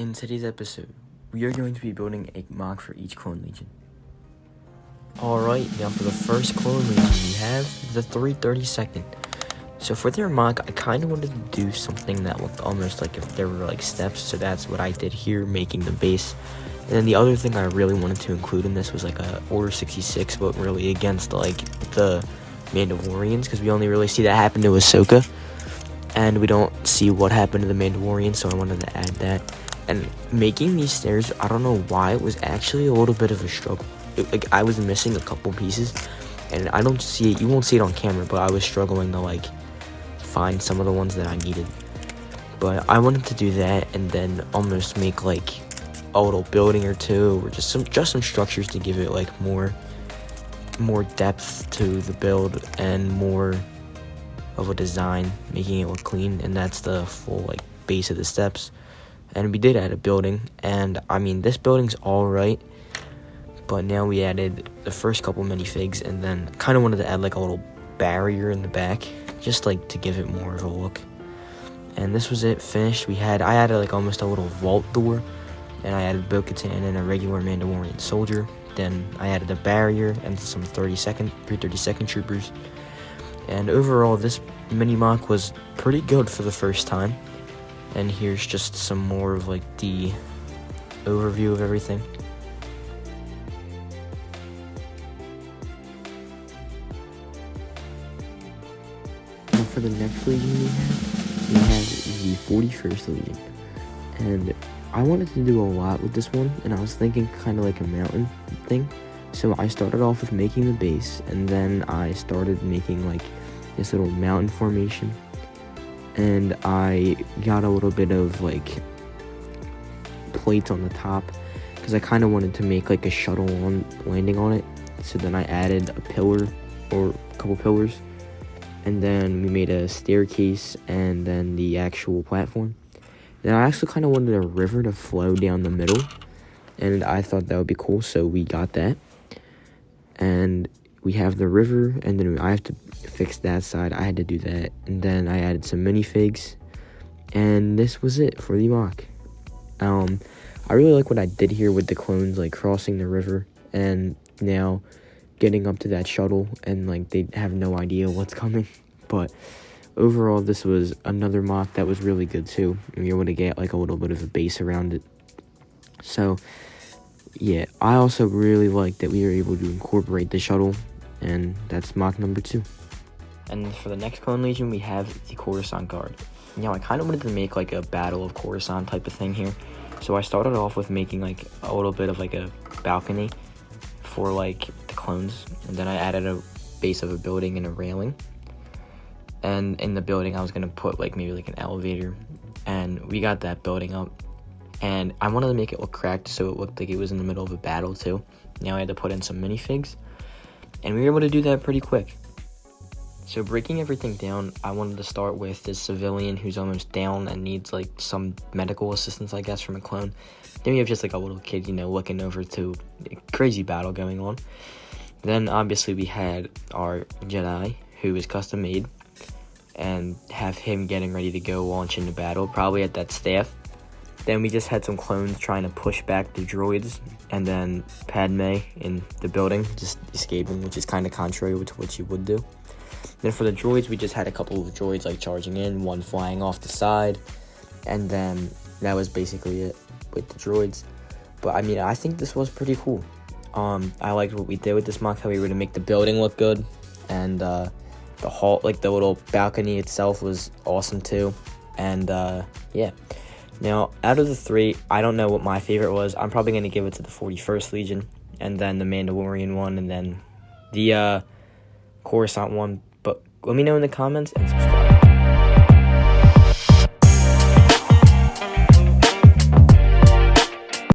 In today's episode, we are going to be building a mock for each clone legion. Alright, now for the first clone legion, we have the 332nd. So for their mock, I kind of wanted to do something that looked almost like if there were like steps, so that's what I did here, making the base. And then the other thing I really wanted to include in this was like a Order 66, but really against like the Mandalorians, because we only really see that happen to Ahsoka, and we don't see what happened to the Mandalorians, so I wanted to add that. And making these stairs, I don't know why, it was actually a little bit of a struggle. Like I was missing a couple pieces, and I don't see it, you won't see it on camera, but I was struggling to like find some of the ones that I needed. But I wanted to do that and then almost make like a little building or two, or just some structures to give it like more depth to the build and more of a design, making it look clean. And that's the full like base of the steps. And we did add a building, and I mean this building's all right, but now we added the first couple minifigs, and then kind of wanted to add like a little barrier in the back, just like to give it more of a look. And this was it finished. I added like almost a little vault door, and I added Bo-Katan and a regular Mandalorian soldier. Then I added a barrier and some 332nd troopers. And overall, this mini mock was pretty good for the first time. And here's just some more of like the overview of everything. And for the next legion we have the 41st Legion. And I wanted to do a lot with this one, and I was thinking kind of like a mountain thing. So I started off with making the base, and then I started making like this little mountain formation. And I got a little bit of like plates on the top because I kind of wanted to make like a shuttle landing on it. So then I added a pillar or a couple pillars, and then we made a staircase and then the actual platform. Then I actually kind of wanted a river to flow down the middle, and I thought that would be cool, so we got that. And we have the river, and then I have to fix that side. I had to do that. And then I added some minifigs, and this was it for the mock. I really like what I did here with the clones, like crossing the river, and now getting up to that shuttle, and like they have no idea what's coming. But overall, this was another mock that was really good too, and you're able to get like a little bit of a base around it. So yeah, I also really like that we were able to incorporate the shuttle, and that's mock number 2. And for the next clone legion, we have the Coruscant Guard. Now, I kind of wanted to make like a Battle of Coruscant type of thing here. So I started off with making like a little bit of like a balcony for like the clones. And then I added a base of a building and a railing. And in the building, I was going to put like maybe like an elevator. And we got that building up. And I wanted to make it look cracked so it looked like it was in the middle of a battle too. Now I had to put in some minifigs. And we were able to do that pretty quick. So breaking everything down, I wanted to start with this civilian who's almost down and needs like some medical assistance, I guess, from a clone. Then we have just like a little kid, looking over to a crazy battle going on. Then obviously we had our Jedi, who is custom made, and have him getting ready to go launch into battle, probably at that staff. Then we just had some clones trying to push back the droids, and then Padme in the building, just escaping, which is kind of contrary to what you would do. Then for the droids, we just had a couple of droids like charging in, one flying off the side, and then that was basically it with the droids. But I mean, I think this was pretty cool. I liked what we did with this mock, how we were to make the building look good, and the hall, like the little balcony itself, was awesome too. And yeah. Now, out of the 3, I don't know what my favorite was. I'm probably going to give it to the 41st Legion, and then the Mandalorian one, and then the Coruscant one. But let me know in the comments, and subscribe.